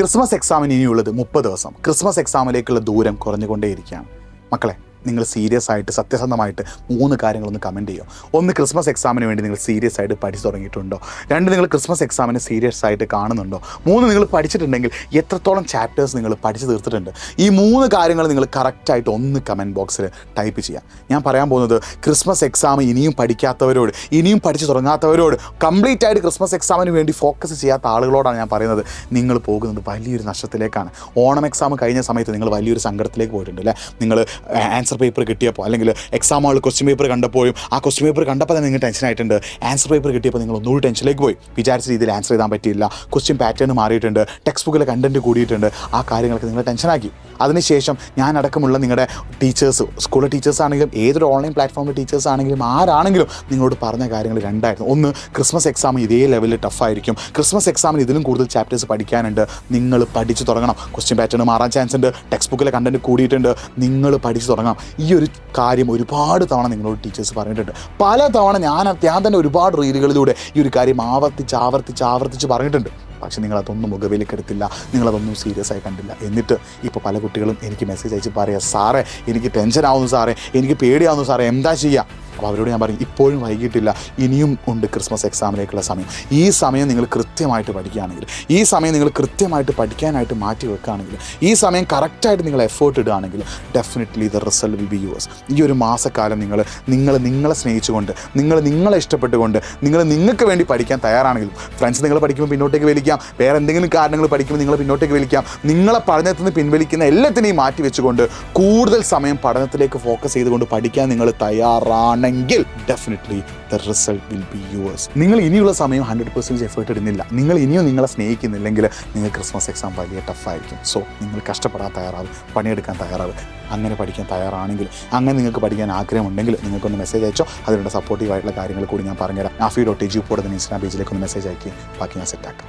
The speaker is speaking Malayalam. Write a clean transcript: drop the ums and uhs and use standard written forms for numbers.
ക്രിസ്മസ് എക്സാമിന് ഇനിയുള്ളത് 30 ദിവസം. ക്രിസ്മസ് എക്സാമിലേക്കുള്ള ദൂരം കുറഞ്ഞുകൊണ്ടേയിരിക്കുകയാണ്. മക്കളെ, നിങ്ങൾ സീരിയസ് ആയിട്ട് സത്യസന്ധമായിട്ട് 3 കാര്യങ്ങളൊന്ന് കമൻറ്റ് ചെയ്യുമോ? 1, ക്രിസ്മസ് എക്സാമിന് വേണ്ടി നിങ്ങൾ സീരിയസ് ആയിട്ട് പഠിച്ചു തുടങ്ങിയിട്ടുണ്ടോ? 2, നിങ്ങൾ ക്രിസ്മസ് എക്സാമിന് സീരിയസ് ആയിട്ട് കാണുന്നുണ്ടോ? 3, നിങ്ങൾ പഠിച്ചിട്ടുണ്ടെങ്കിൽ എത്രത്തോളം ചാപ്റ്റേഴ്സ് നിങ്ങൾ പഠിച്ചു തീർത്തിട്ടുണ്ട്? ഈ 3 കാര്യങ്ങൾ നിങ്ങൾ കറക്റ്റായിട്ട് ഒന്ന് കമൻറ്റ് ബോക്സിൽ ടൈപ്പ് ചെയ്യാം. ഞാൻ പറയാൻ പോകുന്നത് ക്രിസ്മസ് എക്സാം ഇനിയും പഠിക്കാത്തവരോട്, ഇനിയും പഠിച്ചു തുടങ്ങാത്തവരോട്, കംപ്ലീറ്റ് ആയിട്ട് ക്രിസ്മസ് എക്സാമിന് വേണ്ടി ഫോക്കസ് ചെയ്യാത്ത ആളുകളോടാണ് ഞാൻ പറയുന്നത്. നിങ്ങൾ പോകുന്നത് വലിയൊരു നഷ്ടത്തിലേക്കാണ്. ഓണം എക്സാം കഴിഞ്ഞ സമയത്ത് നിങ്ങൾ വലിയൊരു സങ്കടത്തിലേക്ക് പോയിട്ടുണ്ട് അല്ലേ? നിങ്ങൾ ആൻസർ പേപ്പർ കിട്ടിയപ്പോൾ, അല്ലെങ്കിൽ എക്സാം ഹാളിൽ ക്വസ്റ്റ്യൻ പേപ്പർ കണ്ടപ്പോഴും ആ ക്വസ്റ്റ്യൻ പേപ്പർ കണ്ടപ്പോൾ തന്നെ നിങ്ങൾ ടെൻഷനായിട്ടുണ്ട്. ആൻസർ പേപ്പർ കിട്ടിയപ്പോൾ നിങ്ങൾ ഒന്നുകൂടി ടെൻഷനിലേക്ക് പോയി. വിചാരിച്ച രീതിയിൽ ആൻസർ ചെയ്താൻ പറ്റിയില്ല, ക്വസ്റ്റ്യൻ പാറ്റേൺ മാറിയിട്ടുണ്ട്, ടെക്സ്റ്റ് ബുക്കിലെ കണ്ടൻറ്റ് കൂടിയിട്ടുണ്ട്. ആ കാര്യങ്ങളൊക്കെ നിങ്ങൾ ടെൻഷനാക്കി. അതിനുശേഷം ഞാനടക്കമുള്ള നിങ്ങളുടെ ടീച്ചേഴ്സ്, സ്കൂളിലെ ടീച്ചേഴ്സ് ആണെങ്കിലും ഏതൊരു ഓൺലൈൻ പ്ലാറ്റ്ഫോമിലെ ടീച്ചേഴ്സ് ആണെങ്കിലും ആരാണെങ്കിലും നിങ്ങളോട് പറഞ്ഞ കാര്യങ്ങൾ 2 ആയിരുന്നു. 1, ക്രിസ്മസ് എക്സാം ഇതേ ലെവലിൽ ടഫായിരിക്കും, ക്രിസ്മസ് എക്സാമിന് ഇതിലും കൂടുതൽ ചാപ്റ്റേഴ്സ് പഠിക്കാനുണ്ട്, നിങ്ങൾ പഠിച്ചു തുടങ്ങണം, ക്വസ്റ്റ്യൻ പാറ്റേൺ മാറാൻ ചാൻസ് ഉണ്ട്, ടെക്സ്റ്റ് ബുക്കിലെ കണ്ടൻറ്റ് കൂടിയിട്ടുണ്ട്, നിങ്ങൾ പഠിച്ചു തുടങ്ങണം. ഈ ഒരു കാര്യം ഒരുപാട് തവണ നിങ്ങളോട് ടീച്ചേഴ്സ് പറഞ്ഞിട്ടുണ്ട്. പല തവണ ഞാൻ തന്നെ ഒരുപാട് റീലുകളിലൂടെ ഈ ഒരു കാര്യം ആവർത്തിച്ച് പറഞ്ഞിട്ടുണ്ട്. പക്ഷെ നിങ്ങളതൊന്നും മുഖവിലേക്കെടുത്തില്ല, നിങ്ങളതൊന്നും സീരിയസ് ആയി കണ്ടില്ല. എന്നിട്ട് ഇപ്പോൾ പല കുട്ടികളും എനിക്ക് മെസ്സേജ് അയച്ച് പറയുക, സാറേ എനിക്ക് ടെൻഷനാവുന്നു, സാറേ എനിക്ക് പേടിയാവുന്നു, സാറേ എന്താ ചെയ്യുക? അപ്പോൾ അവരോട് ഞാൻ പറയും, ഇപ്പോഴും വൈകിട്ടില്ല, ഇനിയും ഉണ്ട് ക്രിസ്മസ് എക്സാമിലേക്കുള്ള സമയം. ഈ സമയം നിങ്ങൾ കൃത്യമായിട്ട് പഠിക്കുകയാണെങ്കിൽ, ഈ സമയം നിങ്ങൾ കൃത്യമായിട്ട് പഠിക്കാനായിട്ട് മാറ്റി വെക്കുകയാണെങ്കിൽ, ഈ സമയം കറക്റ്റായിട്ട് നിങ്ങൾ എഫേർട്ട് ഇടുകയാണെങ്കിൽ definitely the result will be yours. ഈ ഒരു മാസക്കാലം നിങ്ങളെ സ്നേഹിച്ചുകൊണ്ട്, നിങ്ങളെ ഇഷ്ടപ്പെട്ടുകൊണ്ട്, നിങ്ങൾക്ക് വേണ്ടി പഠിക്കാൻ തയ്യാറാണെങ്കിലും, ഫ്രണ്ട്സ് നിങ്ങൾ പഠിക്കുമ്പോൾ പിന്നോട്ടേക്ക് വലിക്കാം, വേറെ എന്തെങ്കിലും കാരണങ്ങൾ പഠിക്കുമ്പോൾ നിങ്ങൾ പിന്നോട്ടേക്ക് വലിക്കാം, നിങ്ങളെ പഠനത്തിൽ നിന്ന് പിൻവലിക്കുന്ന എല്ലാത്തിനെയും മാറ്റി വെച്ചുകൊണ്ട് കൂടുതൽ സമയം പഠനത്തിലേക്ക് ഫോക്കസ് ചെയ്തുകൊണ്ട് പഠിക്കാൻ നിങ്ങൾ തയ്യാറാണ് െങ്കിൽ definitely the result will be yours. നിങ്ങൾ ഇനിയുള്ള സമയം 100% എഫേർട്ട് ഇടുന്നില്ല, നിങ്ങൾ ഇനിയും നിങ്ങളെ സ്നേഹിക്കുന്നില്ലെങ്കിൽ നിങ്ങൾ ക്രിസ്മസ് എക്സാം വലിയ ടഫായിരിക്കും. സോ നിങ്ങൾ കഷ്ടപ്പെടാൻ തയ്യാറാവും, പണിയെടുക്കാൻ തയ്യാറാവും. അങ്ങനെ പഠിക്കാൻ തയ്യാറാണെങ്കിൽ, അങ്ങനെ നിങ്ങൾക്ക് പഠിക്കാൻ ആഗ്രഹമുണ്ടെങ്കിൽ നിങ്ങൾക്കൊന്ന് മെസ്സേജ് അയച്ചോ. അതിനുള്ള സപ്പോർട്ടീവായിട്ടുള്ള കാര്യങ്ങൾ കൂടി ഞാൻ പറഞ്ഞുതരാം. nafi.edu ഇൻസ്റ്റാഗ്രാം പേജിലേക്ക് ഒന്ന് മെസ്സേജ് അയക്കി, ബാക്കി ഞാൻ സെറ്റാക്കാം.